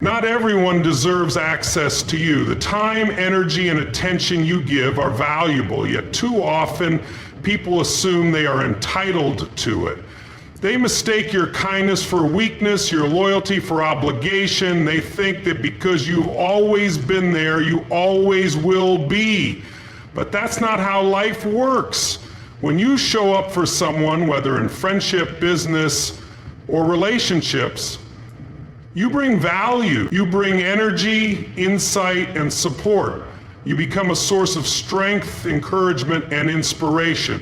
Not everyone deserves access to you. The time, energy, and attention you give are valuable, yet too often people assume they are entitled to it. They mistake your kindness for weakness, your loyalty for obligation. They think that because you've always been there, you always will be. But that's not how life works. When you show up for someone, whether in friendship, business, or relationships, you bring value, you bring energy, insight, and support. You become a source of strength, encouragement, and inspiration.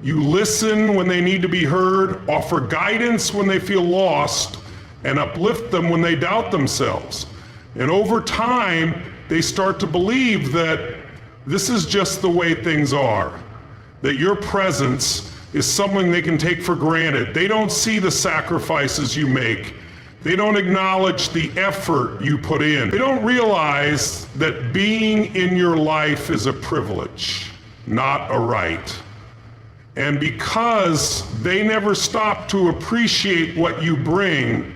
You listen when they need to be heard, offer guidance when they feel lost, and uplift them when they doubt themselves. And over time, they start to believe that this is just the way things are, that your presence is something they can take for granted. They don't see the sacrifices you make. They don't acknowledge the effort you put in. They don't realize that being in your life is a privilege, not a right. And because they never stop to appreciate what you bring,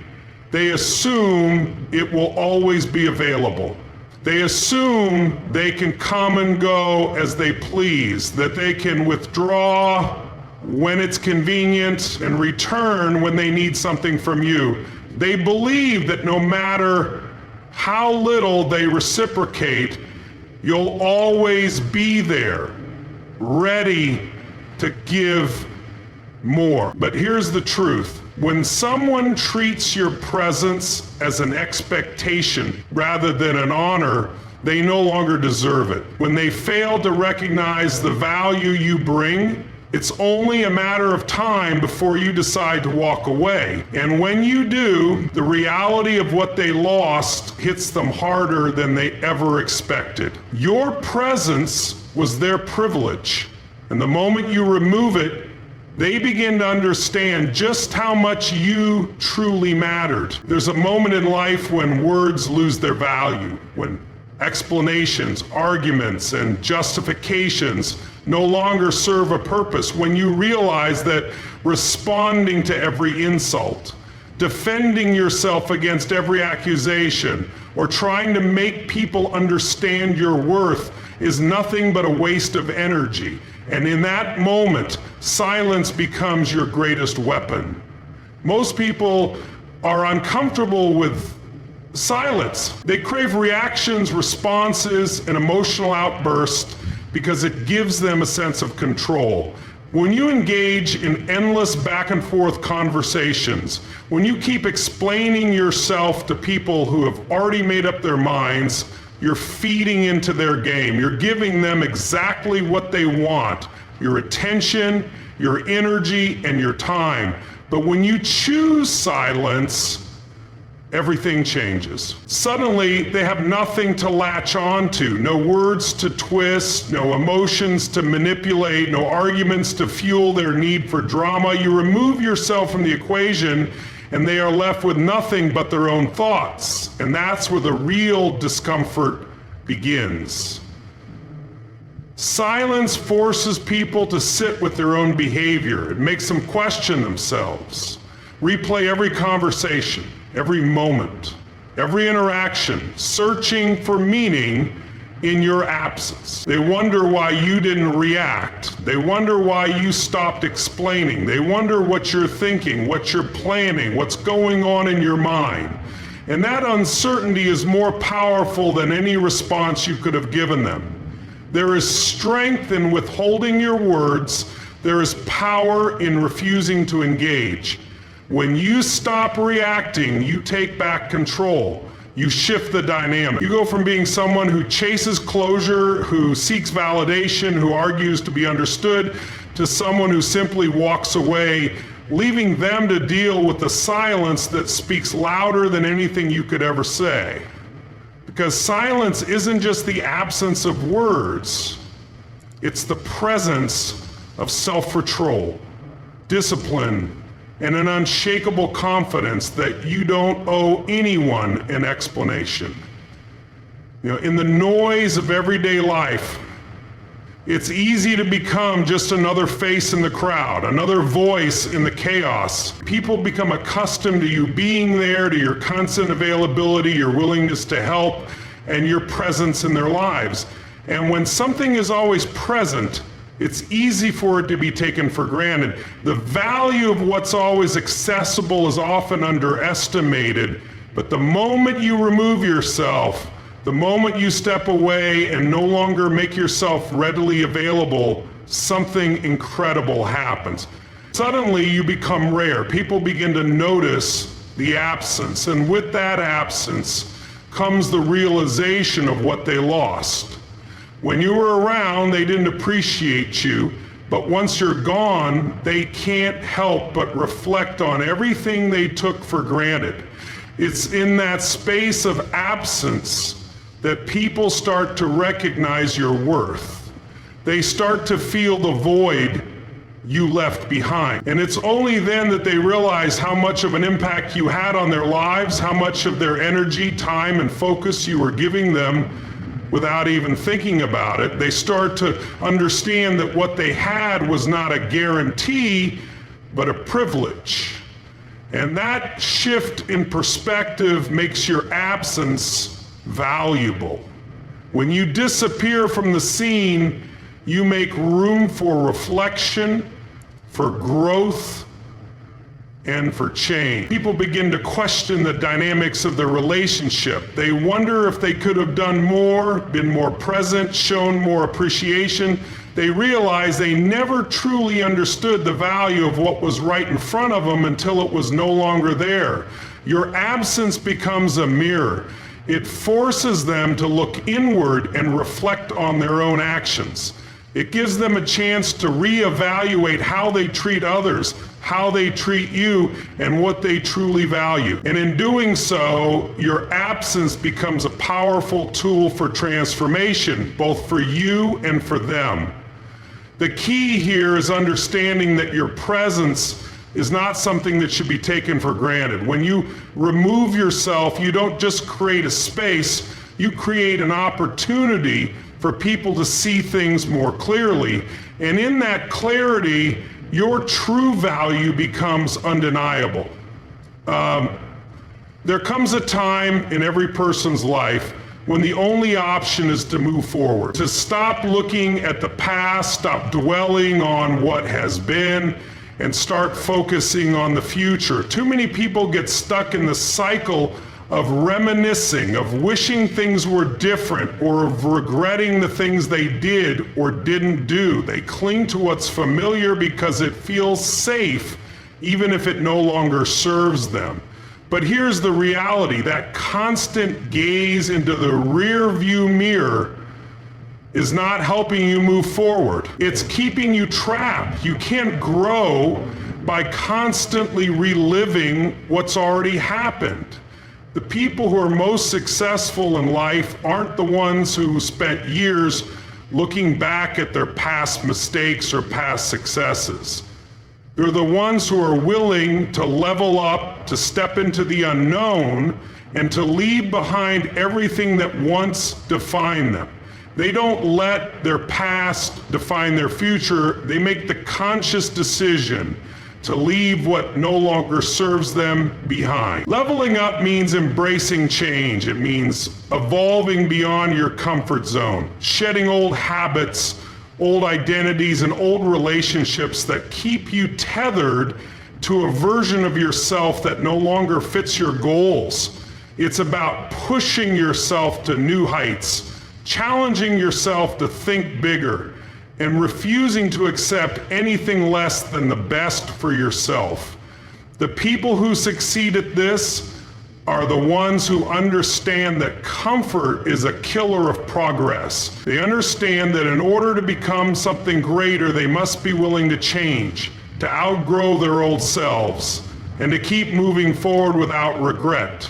they assume it will always be available. They assume they can come and go as they please, that they can withdraw when it's convenient and return when they need something from you. They believe that no matter how little they reciprocate, you'll always be there, ready to give more. But here's the truth. When someone treats your presence as an expectation rather than an honor, they no longer deserve it. When they fail to recognize the value you bring, it's only a matter of time before you decide to walk away. And when you do, the reality of what they lost hits them harder than they ever expected. Your presence was their privilege, and the moment you remove it, they begin to understand just how much you truly mattered. There's a moment in life when words lose their value, when explanations, arguments, and justifications no longer serve a purpose, when you realize that responding to every insult, defending yourself against every accusation, or trying to make people understand your worth is nothing but a waste of energy. And in that moment, silence becomes your greatest weapon. Most people are uncomfortable with silence. They crave reactions, responses, and emotional outbursts because it gives them a sense of control. When you engage in endless back and forth conversations, when you keep explaining yourself to people who have already made up their minds, you're feeding into their game. You're giving them exactly what they want, your attention, your energy, and your time. But when you choose silence, everything changes. Suddenly, they have nothing to latch on to, no words to twist, no emotions to manipulate, no arguments to fuel their need for drama. You remove yourself from the equation, and they are left with nothing but their own thoughts. And that's where the real discomfort begins. Silence forces people to sit with their own behavior. It makes them question themselves, replay every conversation, every moment, every interaction, searching for meaning in your absence. They wonder why you didn't react. They wonder why you stopped explaining. They wonder what you're thinking, what you're planning, what's going on in your mind. And that uncertainty is more powerful than any response you could have given them. There is strength in withholding your words. There is power in refusing to engage. When you stop reacting, you take back control. You shift the dynamic. You go from being someone who chases closure, who seeks validation, who argues to be understood, to someone who simply walks away, leaving them to deal with the silence that speaks louder than anything you could ever say. Because silence isn't just the absence of words, it's the presence of self-control, discipline, and an unshakable confidence that you don't owe anyone an explanation. In the noise of everyday life, It's easy to become just another face in the crowd, another voice in the chaos. People become accustomed to you being there, to your constant availability, your willingness to help, and your presence in their lives. And when something is always present, it's easy for it to be taken for granted. The value of what's always accessible is often underestimated, but the moment you remove yourself, the moment you step away and no longer make yourself readily available, something incredible happens. Suddenly you become rare. People begin to notice the absence, and with that absence comes the realization of what they lost. When you were around, they didn't appreciate you, but once you're gone, they can't help but reflect on everything they took for granted. It's in that space of absence that people start to recognize your worth. They start to feel the void you left behind. And it's only then that they realize how much of an impact you had on their lives, how much of their energy, time, and focus you were giving them without even thinking about it. They start to understand that what they had was not a guarantee, but a privilege. And that shift in perspective makes your absence valuable. When you disappear from the scene, you make room for reflection, for growth, and for change. People begin to question the dynamics of their relationship. They wonder if they could have done more, been more present, shown more appreciation. They realize they never truly understood the value of what was right in front of them until it was no longer there. Your absence becomes a mirror. It forces them to look inward and reflect on their own actions. It gives them a chance to reevaluate how they treat others, how they treat you, and what they truly value. And in doing so, your absence becomes a powerful tool for transformation, both for you and for them. The key here is understanding that your presence is not something that should be taken for granted. When you remove yourself, you don't just create a space, you create an opportunity for people to see things more clearly. And in that clarity, your true value becomes undeniable. There comes a time in every person's life when the only option is to move forward, to stop looking at the past, stop dwelling on what has been, and start focusing on the future. Too many people get stuck in the cycle of reminiscing, of wishing things were different, or of regretting the things they did or didn't do. They cling to what's familiar because it feels safe, even if it no longer serves them. But here's the reality, that constant gaze into the rear view mirror is not helping you move forward. It's keeping you trapped. You can't grow by constantly reliving what's already happened. The people who are most successful in life aren't the ones who spent years looking back at their past mistakes or past successes. They're the ones who are willing to level up, to step into the unknown, and to leave behind everything that once defined them. They don't let their past define their future. They make the conscious decision to leave what no longer serves them behind. Leveling up means embracing change. It means evolving beyond your comfort zone, shedding old habits, old identities, and old relationships that keep you tethered to a version of yourself that no longer fits your goals. It's about pushing yourself to new heights, challenging yourself to think bigger, and refusing to accept anything less than the best for yourself. The people who succeed at this are the ones who understand that comfort is a killer of progress. They understand that in order to become something greater, they must be willing to change, to outgrow their old selves, and to keep moving forward without regret.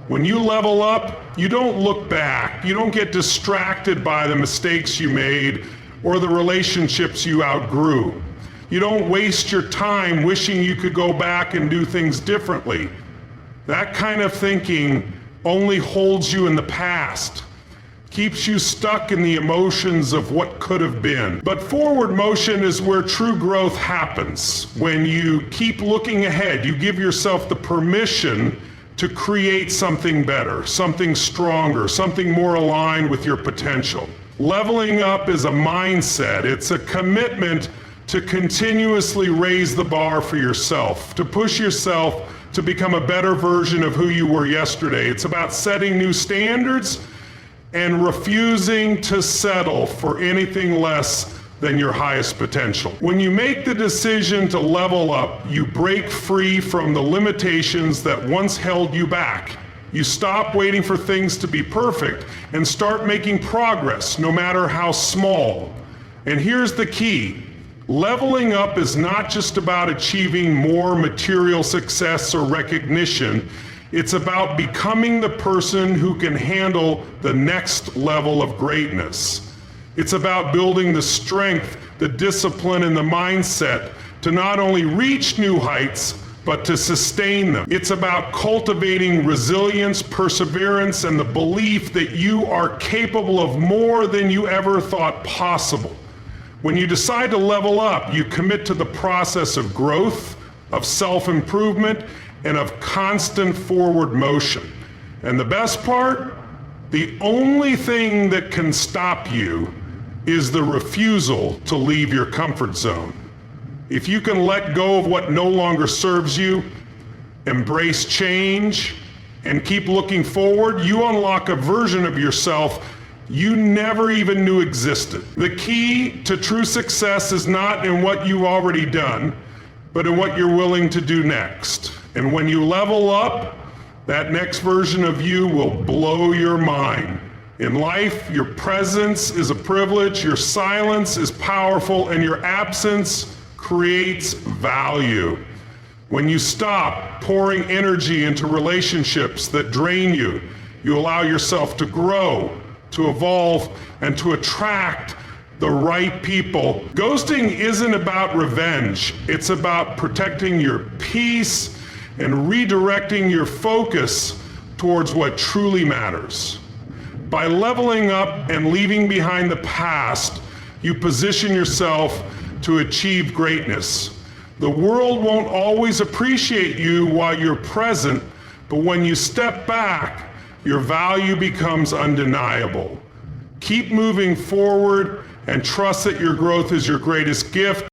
When you level up, you don't look back. You don't get distracted by the mistakes you made or the relationships you outgrew. You don't waste your time wishing you could go back and do things differently. That kind of thinking only holds you in the past. keeps you stuck in the emotions of what could have been. But forward motion is where true growth happens. When you keep looking ahead, you give yourself the permission to create something better, something stronger, something more aligned with your potential. Leveling up is a mindset. It's a commitment to continuously raise the bar for yourself, to push yourself to become a better version of who you were yesterday. It's about setting new standards and refusing to settle for anything less than your highest potential. When you make the decision to level up, you break free from the limitations that once held you back. You stop waiting for things to be perfect and start making progress, no matter how small. And here's the key. Leveling up is not just about achieving more material success or recognition. It's about becoming the person who can handle the next level of greatness. It's about building the strength, the discipline, and the mindset to not only reach new heights, but to sustain them. It's about cultivating resilience, perseverance, and the belief that you are capable of more than you ever thought possible. When you decide to level up, you commit to the process of growth, of self-improvement, and of constant forward motion. And the best part, the only thing that can stop you is the refusal to leave your comfort zone. If you can let go of what no longer serves you, embrace change, and keep looking forward, you unlock a version of yourself you never even knew existed. The key to true success is not in what you've already done, but in what you're willing to do next. And when you level up, that next version of you will blow your mind. In life, your presence is a privilege, your silence is powerful, and your absence creates value. When you stop pouring energy into relationships that drain you, you allow yourself to grow, to evolve, and to attract the right people. Ghosting isn't about revenge. It's about protecting your peace and redirecting your focus towards what truly matters. By leveling up and leaving behind the past, you position yourself to achieve greatness. The world won't always appreciate you while you're present, but when you step back, your value becomes undeniable. Keep moving forward and trust that your growth is your greatest gift.